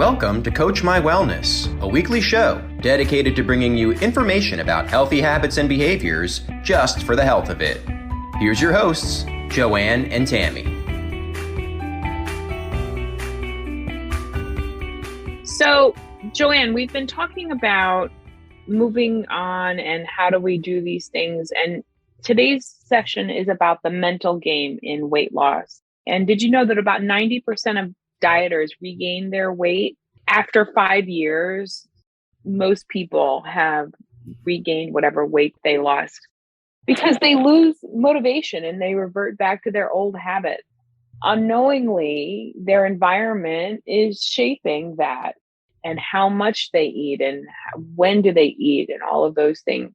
Welcome to Coach My Wellness, a weekly show dedicated to bringing you information about healthy habits and behaviors just for the health of it. Here's your hosts, Joanne and Tammy. So, Joanne, we've been talking about moving on and how do we do these things. And today's session is about the mental game in weight loss. And did you know that about 90% of dieters regain their weight after 5 years? Most people have regained whatever weight they lost because they lose motivation and they revert back to their old habits. Unknowingly, their environment is shaping that and how much they eat and when do they eat and all of those things.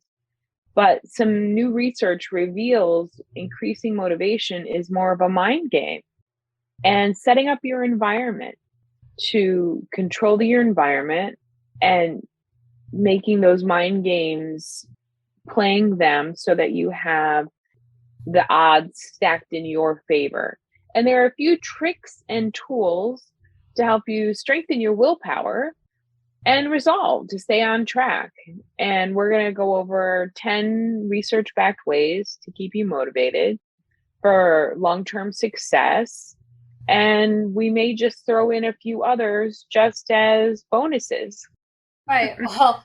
But some new research reveals increasing motivation is more of a mind game. And setting up your environment to control your environment and making those mind games, playing them so that you have the odds stacked in your favor. And there are a few tricks and tools to help you strengthen your willpower and resolve to stay on track. And we're going to go over 10 research-backed ways to keep you motivated for long-term success. And we may just throw in a few others just as bonuses. Right. Well,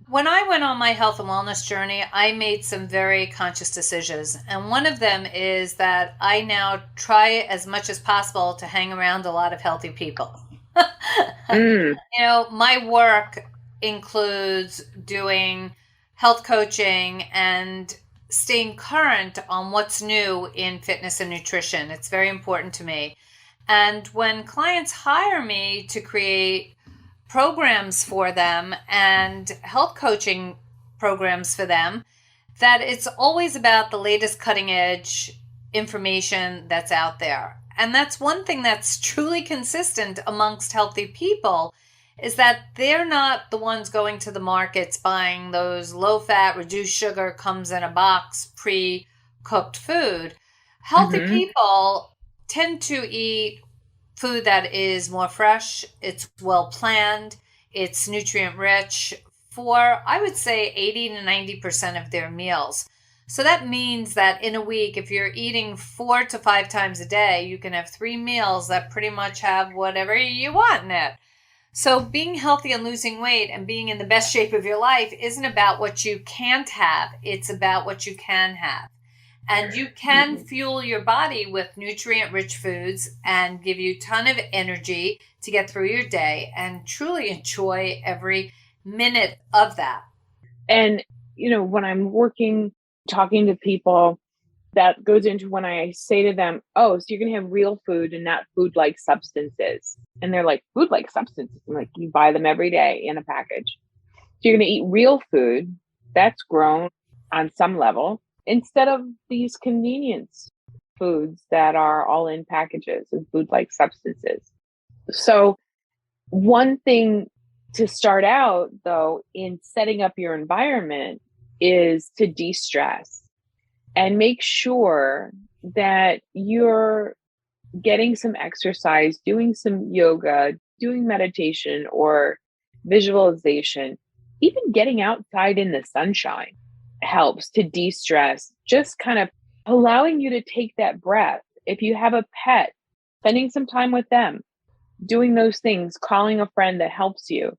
when I went on my health and wellness journey, I made some very conscious decisions. And one of them is that I now try as much as possible to hang around a lot of healthy people. You know, my work includes doing health coaching and staying current on what's new in fitness and nutrition. It's very important to me. And when clients hire me to create programs for them and health coaching programs for them, that it's always about the latest cutting edge information that's out there. And that's one thing that's truly consistent amongst healthy people is that they're not the ones going to the markets buying those low fat, reduced sugar, comes in a box, pre-cooked food. Healthy people tend to eat food that is more fresh, it's well planned, it's nutrient rich for, I would say, 80 to 90% of their meals. So that means that in a week, if you're eating 4 to 5 times a day, you can have 3 meals that pretty much have whatever you want in it. So being healthy and losing weight and being in the best shape of your life isn't about what you can't have. It's about what you can have. And you can fuel your body with nutrient-rich foods and give you a ton of energy to get through your day and truly enjoy every minute of that. And, you know, when I'm talking to people, that goes into when I say to them, oh, so you're going to have real food and not food-like substances. And they're like, food-like substances? I'm like, you buy them every day in a package. So you're going to eat real food that's grown on some level, instead of these convenience foods that are all in packages and food-like substances. So one thing to start out, though, in setting up your environment is to de-stress and make sure that you're getting some exercise, doing some yoga, doing meditation or visualization, even getting outside in the sunshine helps to de-stress, just kind of allowing you to take that breath. If you have a pet, spending some time with them, doing those things, calling a friend that helps you.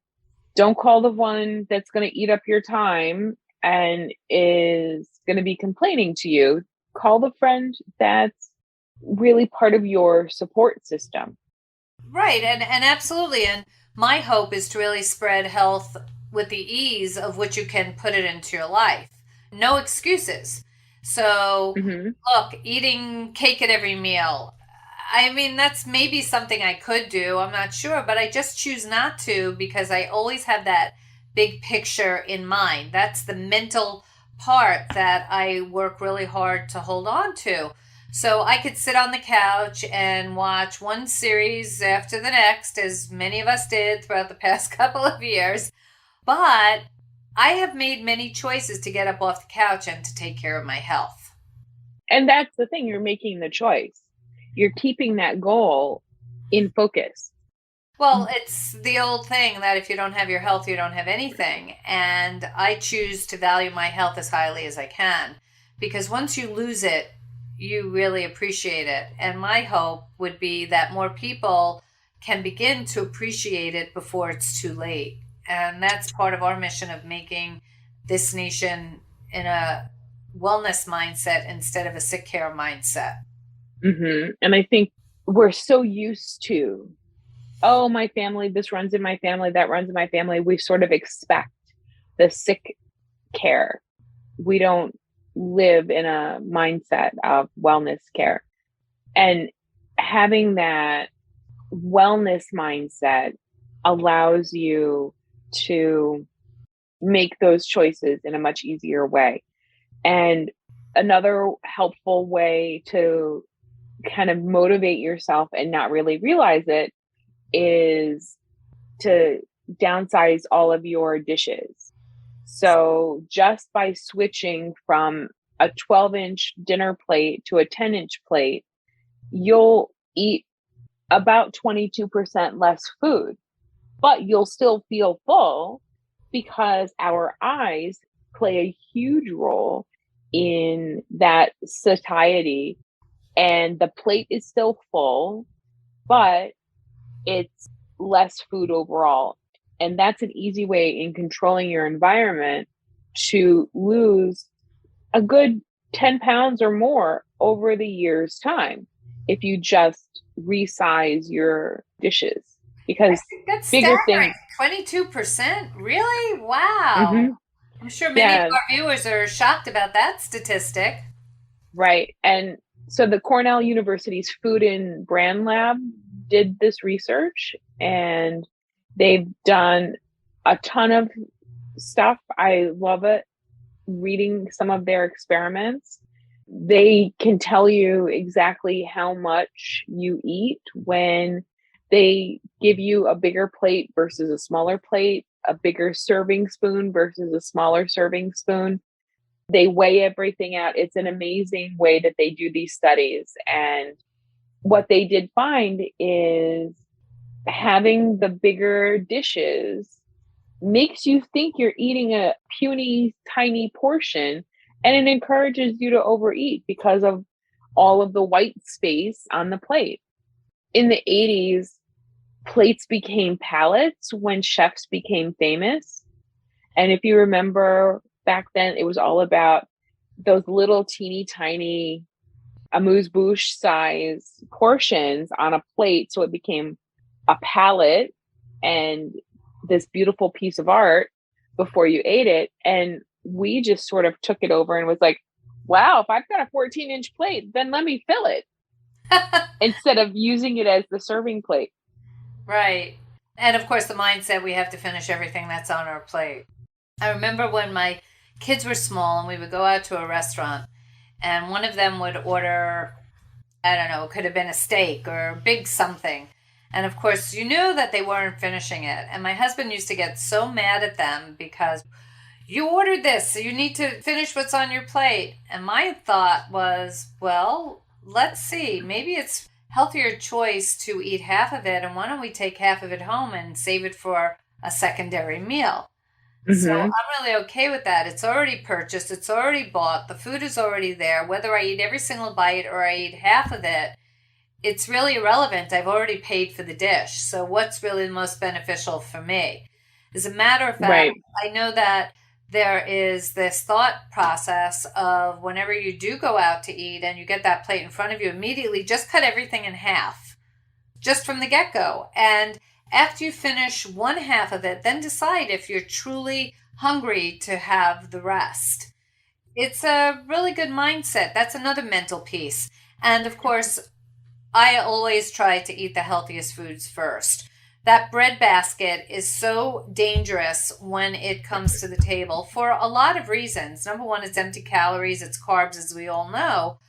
Don't call the one that's going to eat up your time and is going to be complaining to you. Call the friend that's really part of your support system. Right. And absolutely. And my hope is to really spread health with the ease of which you can put it into your life. No excuses. So look, eating cake at every meal. I mean, that's maybe something I could do. I'm not sure, but I just choose not to because I always have that big picture in mind. That's the mental part that I work really hard to hold on to. So I could sit on the couch and watch one series after the next, as many of us did throughout the past couple of years. But I have made many choices to get up off the couch and to take care of my health. And that's the thing, you're making the choice. You're keeping that goal in focus. Well, it's the old thing that if you don't have your health, you don't have anything. And I choose to value my health as highly as I can, because once you lose it, you really appreciate it. And my hope would be that more people can begin to appreciate it before it's too late. And that's part of our mission of making this nation in a wellness mindset instead of a sick care mindset. And I think we're so used to, oh, my family, this runs in my family, that runs in my family. We sort of expect the sick care. We don't live in a mindset of wellness care. And having that wellness mindset allows you to make those choices in a much easier way. And another helpful way to kind of motivate yourself and not really realize it is to downsize all of your dishes. So just by switching from a 12-inch dinner plate to a 10-inch plate, you'll eat about 22% less food, but you'll still feel full because our eyes play a huge role in that satiety. And the plate is still full, but it's less food overall. And that's an easy way in controlling your environment to lose a good 10 pounds or more over the year's time if you just resize your dishes. Because that's bigger staggering. things. 22%? Really? Wow. I'm sure many of our viewers are shocked about that statistic. Right. And so the Cornell University's Food and Brand Lab did this research, and they've done a ton of stuff. I love it, reading some of their experiments. They can tell you exactly how much you eat when they give you a bigger plate versus a smaller plate, a bigger serving spoon versus a smaller serving spoon. They weigh everything out. It's an amazing way that they do these studies. And what they did find is having the bigger dishes makes you think you're eating a puny, tiny portion, and it encourages you to overeat because of all of the white space on the plate. In the 80s, plates became pallets when chefs became famous. And if you remember back then, it was all about those little teeny tiny amuse-bouche size portions on a plate. So it became a palette and this beautiful piece of art before you ate it. And we just sort of took it over and was like, wow, if I've got a 14-inch plate, then let me fill it instead of using it as the serving plate. Right. And of course, the mindset we have to finish everything that's on our plate. I remember when my kids were small and we would go out to a restaurant and one of them would order, I don't know, it could have been a steak or a big something. And of course, you knew that they weren't finishing it. And my husband used to get so mad at them because you ordered this, so you need to finish what's on your plate. And my thought was, well, let's see, maybe it's healthier choice to eat half of it, and why don't we take half of it home and save it for a secondary meal? So I'm really okay with that. It's already purchased, it's already bought, the food is already there. Whether I eat every single bite or I eat half of it, it's really irrelevant. I've already paid for the dish. So what's really the most beneficial for me? As a matter of fact, I know that there is this thought process of whenever you do go out to eat and you get that plate in front of you, immediately just cut everything in half, just from the get-go. And after you finish one half of it, then decide if you're truly hungry to have the rest. It's a really good mindset. That's another mental piece. And of course, I always try to eat the healthiest foods first. That bread basket is so dangerous when it comes to the table for a lot of reasons. Number one, it's empty calories, it's carbs, as we all know.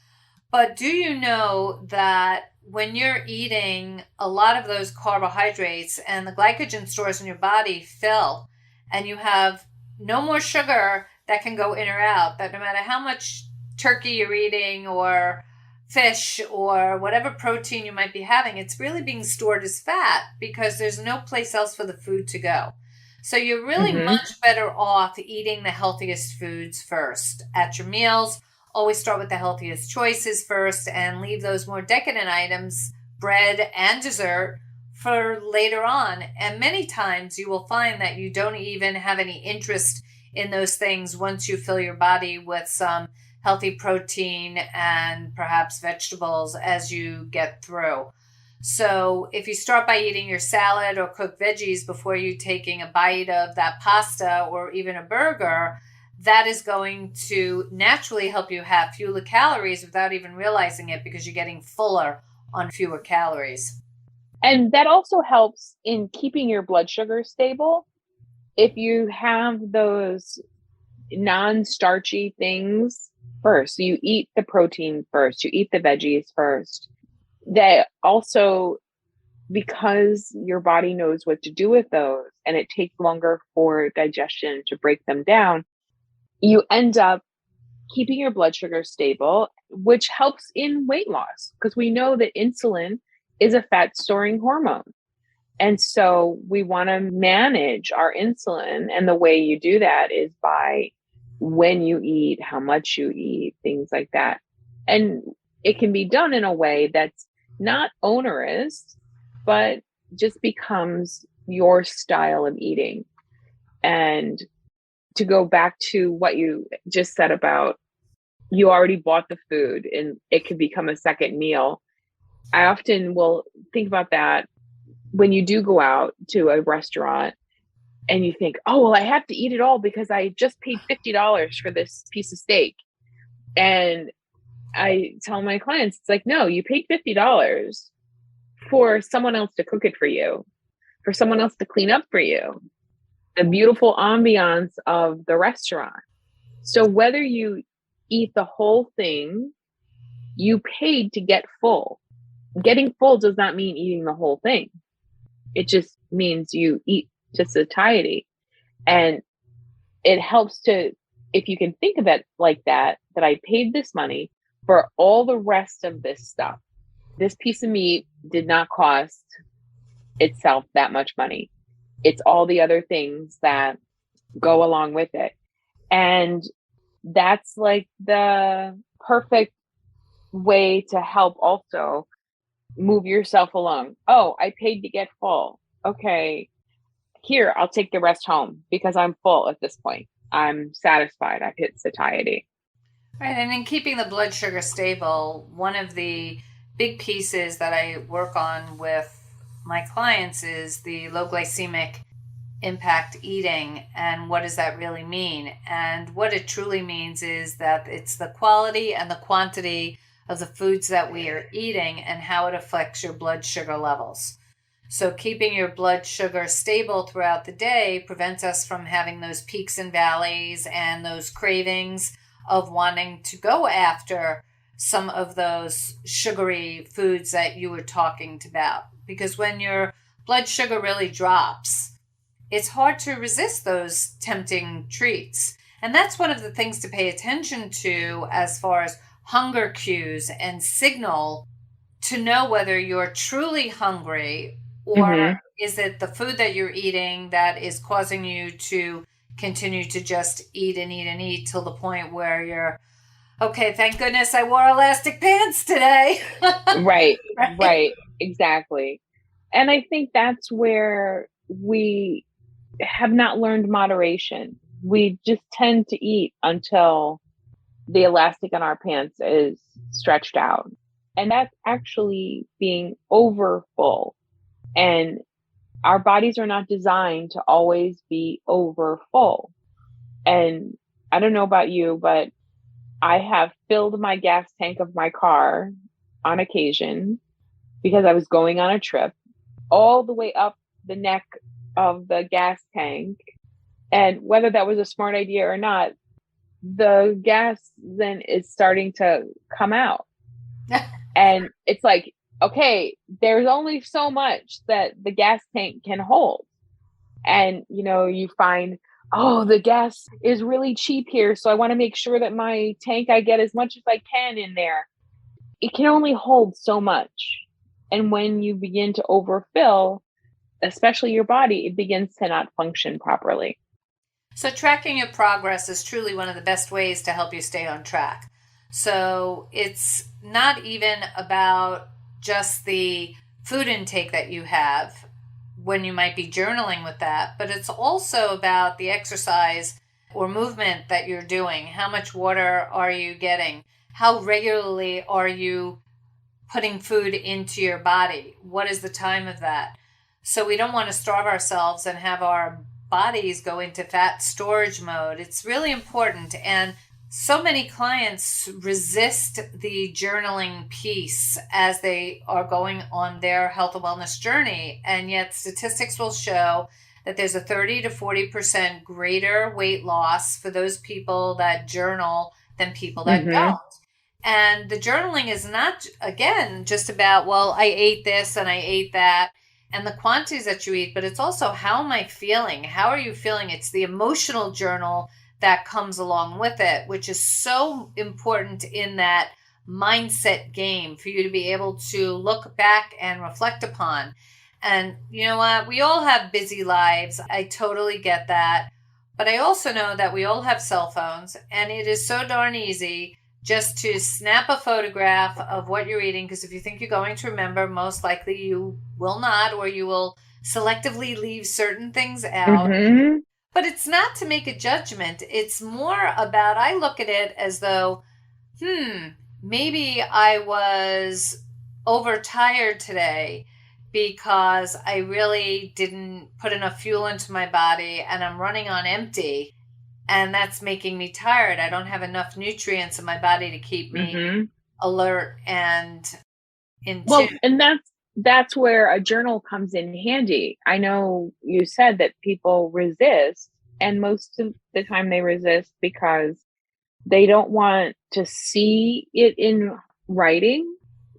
But do you know that when you're eating a lot of those carbohydrates and the glycogen stores in your body fill and you have no more sugar that can go in or out, that no matter how much turkey you're eating or fish or whatever protein you might be having, it's really being stored as fat because there's no place else for the food to go. So you're really much better off eating the healthiest foods first at your meals. Always start with the healthiest choices first and leave those more decadent items, bread and dessert, for later on. And many times you will find that you don't even have any interest in those things once you fill your body with some healthy protein and perhaps vegetables as you get through. So if you start by eating your salad or cooked veggies before you taking a bite of that pasta or even a burger, that is going to naturally help you have fewer calories without even realizing it because you're getting fuller on fewer calories. And that also helps in keeping your blood sugar stable. If you have those non-starchy things first, you eat the protein first, you eat the veggies first, that also, because your body knows what to do with those and it takes longer for digestion to break them down, you end up keeping your blood sugar stable, which helps in weight loss because we know that insulin is a fat storing hormone. And so we want to manage our insulin. And the way you do that is by when you eat, how much you eat, things like that. And it can be done in a way that's not onerous, but just becomes your style of eating. And to go back to what you just said about you already bought the food and it could become a second meal. I often will think about that when you do go out to a restaurant and you think, oh, well, I have to eat it all because I just paid $50 for this piece of steak. And I tell my clients, it's like, no, you paid $50 for someone else to cook it for you, for someone else to clean up for you, the beautiful ambiance of the restaurant. So whether you eat the whole thing, you paid to get full. Getting full does not mean eating the whole thing. It just means you eat to satiety. And it helps to, if you can think of it like that, that I paid this money for all the rest of this stuff. This piece of meat did not cost itself that much money. It's all the other things that go along with it. And that's like the perfect way to help also move yourself along. Oh, I paid to get full. Okay, here, I'll take the rest home because I'm full at this point. I'm satisfied. I've hit satiety. Right. And in keeping the blood sugar stable, one of the big pieces that I work on with my clients is the low glycemic impact eating. And what does that really mean? And what it truly means is that it's the quality and the quantity of the foods that we are eating and how it affects your blood sugar levels. So keeping your blood sugar stable throughout the day prevents us from having those peaks and valleys and those cravings of wanting to go after some of those sugary foods that you were talking about. Because when your blood sugar really drops, it's hard to resist those tempting treats. And that's one of the things to pay attention to as far as hunger cues and signal to know whether you're truly hungry or is it the food that you're eating that is causing you to continue to just eat and eat and eat till the point where you're, okay, thank goodness I wore elastic pants today. Right, exactly. And I think that's where we have not learned moderation. We just tend to eat until the elastic in our pants is stretched out. And that's actually being over full. And our bodies are not designed to always be over full. And I don't know about you, but I have filled my gas tank of my car on occasion because I was going on a trip all the way up the neck of the gas tank. And whether that was a smart idea or not, the gas then is starting to come out. And it's like, okay, there's only so much that the gas tank can hold. And, you know, you find, oh, the gas is really cheap here. So I want to make sure that my tank, I get as much as I can in there. it can only hold so much. And when you begin to overfill, especially your body, it begins to not function properly. So tracking your progress is truly one of the best ways to help you stay on track. So it's not even about just the food intake that you have when you might be journaling with that, but it's also about the exercise or movement that you're doing. How much water are you getting? How regularly are you putting food into your body? What is the time of that? So we don't want to starve ourselves and have our bodies go into fat storage mode. It's really important. And so many clients resist the journaling piece as they are going on their health and wellness journey. And yet statistics will show that there's a 30 to 40% greater weight loss for those people that journal than people that don't. And the journaling is not, again, just about, well, I ate this and I ate that and the quantities that you eat, but it's also, how am I feeling? How are you feeling? It's the emotional journal that comes along with it, which is so important in that mindset game for you to be able to look back and reflect upon. And you know what? We all have busy lives. I totally get that. But I also know that we all have cell phones, and it is so darn easy just to snap a photograph of what you're eating, because if you think you're going to remember, most likely you will not, or you will selectively leave certain things out. But it's not to make a judgment. It's more about, I look at it as though, maybe I was overtired today because I really didn't put enough fuel into my body and I'm running on empty. And that's making me tired. I don't have enough nutrients in my body to keep me alert and in tune. Well, and that's where a journal comes in handy. I know you said that people resist, and most of the time they resist because they don't want to see it in writing,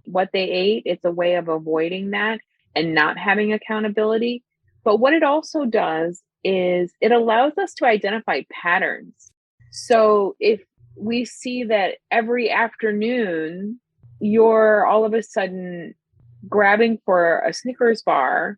what they ate. It's a way of avoiding that and not having accountability. But what it also does is it allows us to identify patterns. So if we see that every afternoon you're all of a sudden grabbing for a Snickers bar,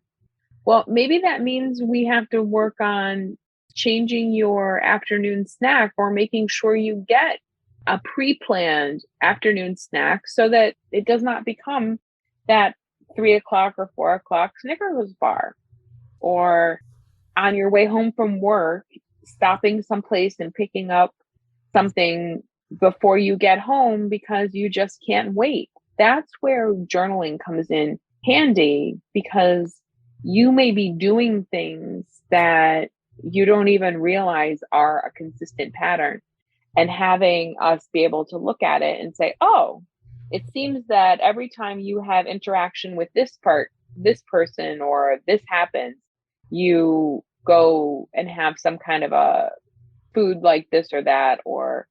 well, maybe that means we have to work on changing your afternoon snack or making sure you get a pre-planned afternoon snack so that it does not become that 3 o'clock or 4 o'clock Snickers bar. Or on your way home from work, stopping someplace and picking up something before you get home because you just can't wait. That's where journaling comes in handy, because you may be doing things that you don't even realize are a consistent pattern. And having us be able to look at it and say, oh, it seems that every time you have interaction with this person, or this happens, you go and have some kind of a food like this or that, or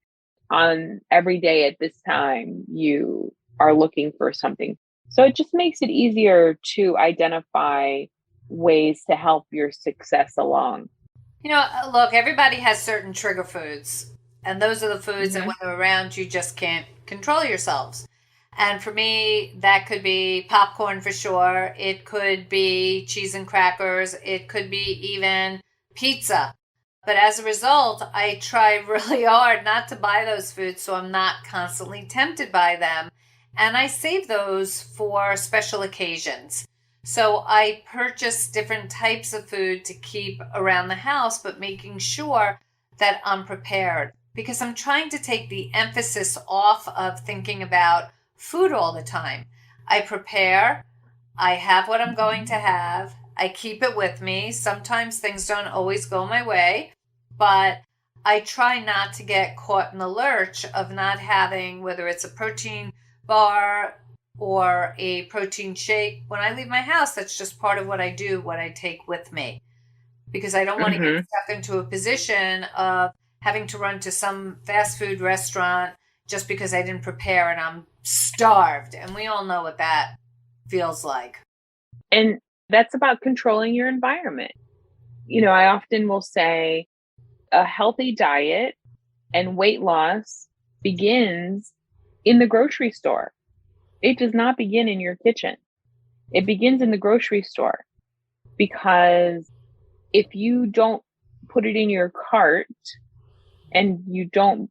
on every day at this time, you are looking for something. So it just makes it easier to identify ways to help your success along. Look, everybody has certain trigger foods, and those are the foods that when they're around, you just can't control yourselves. And for me, that could be popcorn for sure. It could be cheese and crackers. It could be even pizza. But as a result, I try really hard not to buy those foods so I'm not constantly tempted by them. And I save those for special occasions. So I purchase different types of food to keep around the house, but making sure that I'm prepared, because I'm trying to take the emphasis off of thinking about food all the time. I prepare, I have what I'm going to have, I keep it with me. Sometimes things don't always go my way, but I try not to get caught in the lurch of not having, whether it's a protein bar or a protein shake. When I leave my house, that's just part of what I do, what I take with me, because I don't want to get stuck into a position of having to run to some fast food restaurant just because I didn't prepare and I'm starved. And we all know what that feels like. And that's about controlling your environment. I often will say a healthy diet and weight loss begins in the grocery store. It does not begin in your kitchen. It begins in the grocery store, because if you don't put it in your cart and you don't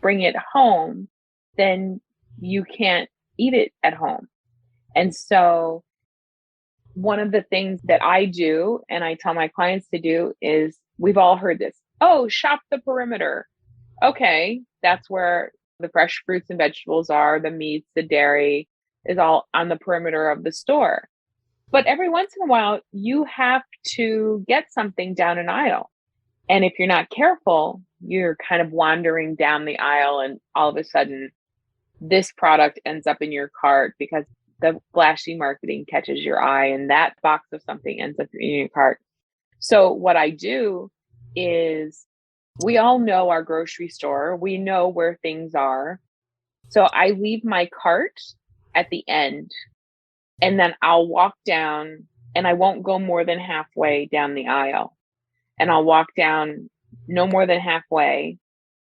bring it home, then you can't eat it at home. And so one of the things that I do and I tell my clients to do is, we've all heard this. Oh, shop the perimeter. Okay, that's where the fresh fruits and vegetables are, the meats, the dairy is all on the perimeter of the store. But every once in a while, you have to get something down an aisle. And if you're not careful, you're kind of wandering down the aisle, and all of a sudden, this product ends up in your cart because the flashy marketing catches your eye, and that box of something ends up in your cart. So what I do is, we all know our grocery store. We know where things are. So I leave my cart at the end, and then I'll walk down, and I won't go more than halfway down the aisle. And I'll walk down no more than halfway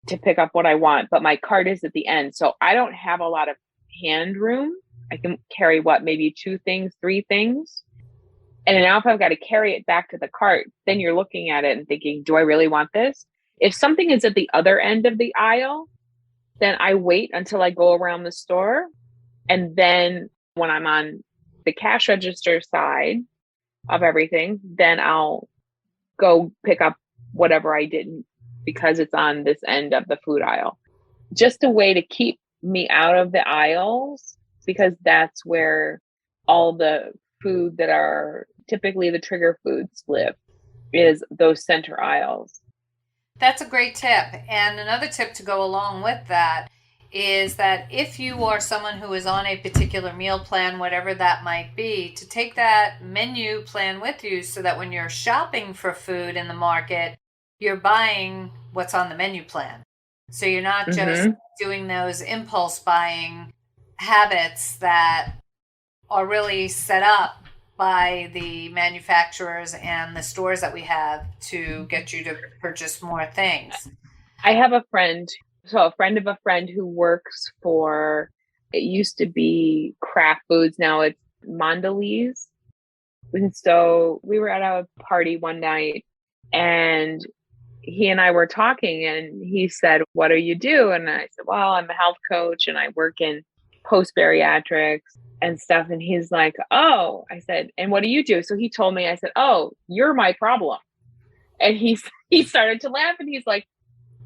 to pick up what I want, but my cart is at the end. So I don't have a lot of hand room. I can carry maybe 2 things, 3 things. And now if I've got to carry it back to the cart, then you're looking at it and thinking, do I really want this? If something is at the other end of the aisle, then I wait until I go around the store. And then when I'm on the cash register side of everything, then I'll go pick up whatever I didn't, because it's on this end of the food aisle. Just a way to keep me out of the aisles, because that's where all the food that are typically the trigger foods live, is those center aisles. That's a great tip. And another tip to go along with that is that if you are someone who is on a particular meal plan, whatever that might be, to take that menu plan with you, so that when you're shopping for food in the market, you're buying what's on the menu plan. So you're not just doing those impulse buying habits that are really set up by the manufacturers and the stores that we have to get you to purchase more things. I have a friend of a friend who works for, it used to be Kraft Foods, now it's Mondelez. And so we were at a party one night, and he and I were talking, and he said, what do you do? And I said, well, I'm a health coach and I work in post-bariatrics and stuff. And he's like, oh, I said, and what do you do? So he told me, I said, oh, you're my problem. And he started to laugh, and he's like,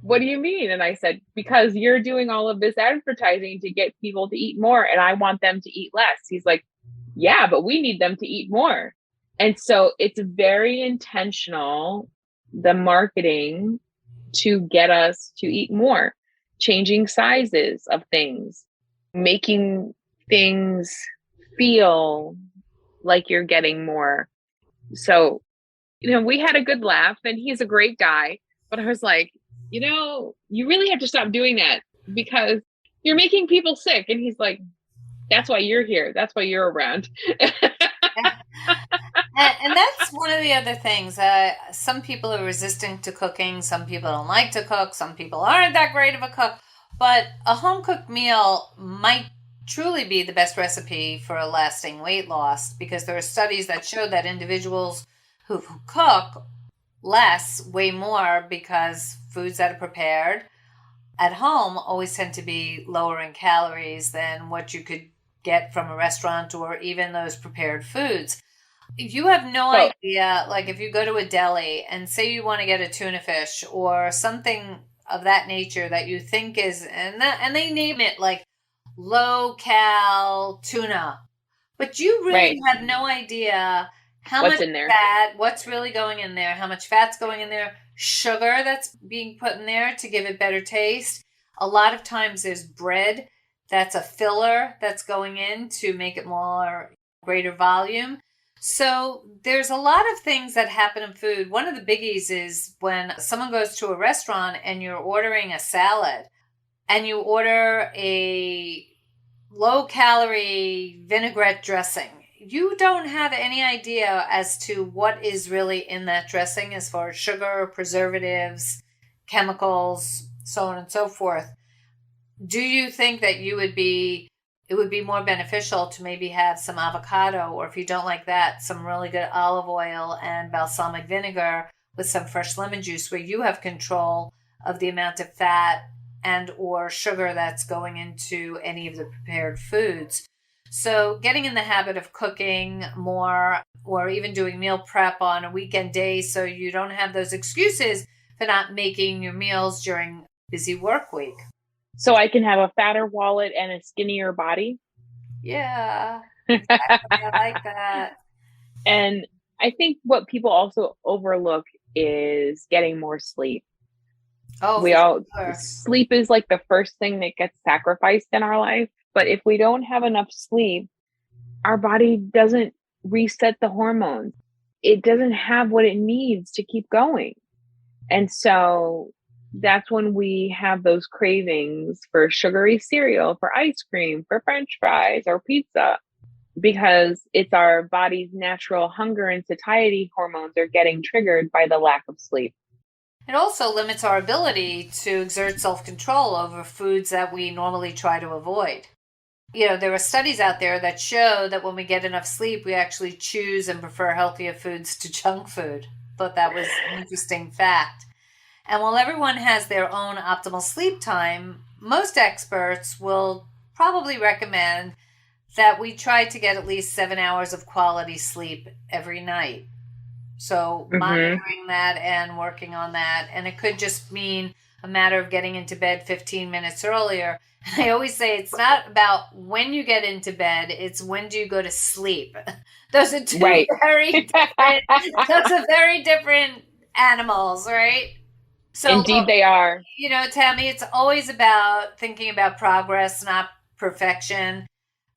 what do you mean? And I said, because you're doing all of this advertising to get people to eat more, and I want them to eat less. He's like, yeah, but we need them to eat more. And so it's very intentional, the marketing, to get us to eat more, changing sizes of things, making things feel like you're getting more. So, we had a good laugh, and he's a great guy, but I was like, you really have to stop doing that, because you're making people sick. And he's like, that's why you're here. That's why you're around. And that's one of the other things. Some people are resistant to cooking. Some people don't like to cook. Some people aren't that great of a cook. But a home cooked meal might truly be the best recipe for a lasting weight loss, because there are studies that show that individuals who cook less weigh more, because foods that are prepared at home always tend to be lower in calories than what you could get from a restaurant or even those prepared foods. You have no idea, like if you go to a deli and say you want to get a tuna fish or something of that nature that you think is, and they name it like low cal tuna, but you really have no idea how much in there, fat, what's really going in there, how much fat's going in there, sugar that's being put in there to give it better taste. A lot of times there's bread that's a filler that's going in to make it more greater volume. So there's a lot of things that happen in food. One of the biggies is when someone goes to a restaurant and you're ordering a salad and you order a low-calorie vinaigrette dressing. You don't have any idea as to what is really in that dressing as far as sugar, preservatives, chemicals, so on and so forth. Do you think that you would be it would be more beneficial to maybe have some avocado, or if you don't like that, some really good olive oil and balsamic vinegar with some fresh lemon juice, where you have control of the amount of fat and or sugar that's going into any of the prepared foods. So getting in the habit of cooking more, or even doing meal prep on a weekend day so you don't have those excuses for not making your meals during a busy work week. So I can have a fatter wallet and a skinnier body. Yeah, exactly. I like that. And I think what people also overlook is getting more sleep. Oh, sleep is like the first thing that gets sacrificed in our life. But if we don't have enough sleep, our body doesn't reset the hormones. It doesn't have what it needs to keep going. And so that's when we have those cravings for sugary cereal, for ice cream, for French fries or pizza, because it's our body's natural hunger and satiety hormones are getting triggered by the lack of sleep. It also limits our ability to exert self-control over foods that we normally try to avoid. You know, there are studies out there that show that when we get enough sleep, we actually choose and prefer healthier foods to junk food. Thought that was an interesting fact. And while everyone has their own optimal sleep time, most experts will probably recommend that we try to get at least 7 hours of quality sleep every night. So monitoring that and working on that. And it could just mean a matter of getting into bed 15 minutes earlier. And I always say it's not about when you get into bed, it's when do you go to sleep. Those are two very different animals, right? So indeed they are. You know, Tammy, it's always about thinking about progress, not perfection.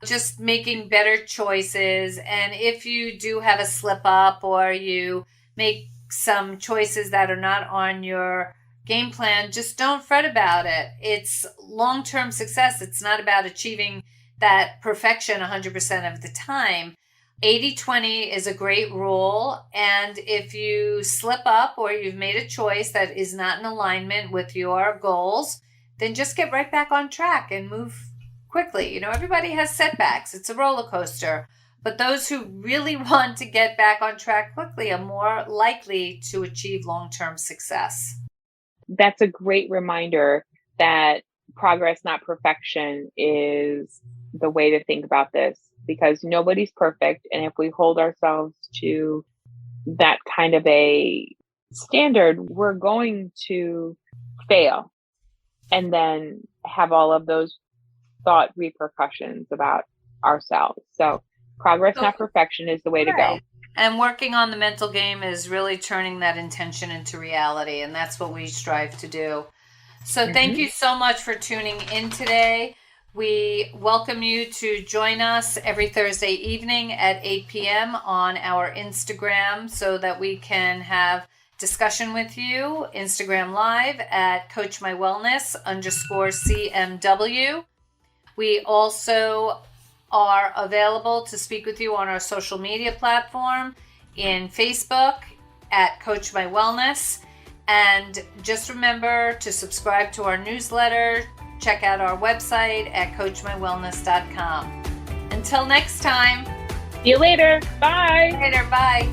Just making better choices. And if you do have a slip up or you make some choices that are not on your game plan, just don't fret about it. It's long-term success. It's not about achieving that perfection 100% of the time. 80-20 is a great rule. And if you slip up or you've made a choice that is not in alignment with your goals, then just get right back on track and move quickly. You know, everybody has setbacks. It's a roller coaster. But those who really want to get back on track quickly are more likely to achieve long-term success. That's a great reminder that progress, not perfection, is the way to think about this, because nobody's perfect. And if we hold ourselves to that kind of a standard, we're going to fail and then have all of those thought repercussions about ourselves. So progress, not perfection, is the way to go. And working on the mental game is really turning that intention into reality. And that's what we strive to do. So thank you so much for tuning in today. We welcome you to join us every Thursday evening at 8 p.m. on our Instagram so that we can have discussion with you. Instagram Live at CoachMyWellness_CMW. We also are available to speak with you on our social media platform in Facebook at Coach My Wellness. And just remember to subscribe to our newsletter. Check out our website at CoachMyWellness.com. Until next time. See you later. Bye. Later. Bye.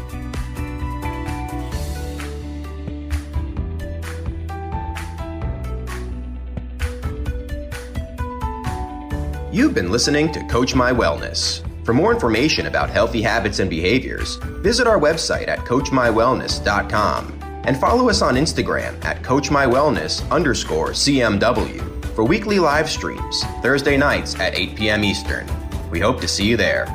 You've been listening to Coach My Wellness. For more information about healthy habits and behaviors, visit our website at CoachMyWellness.com and follow us on Instagram at CoachMyWellness_CMW for weekly live streams Thursday nights at 8 p.m. Eastern. We hope to see you there.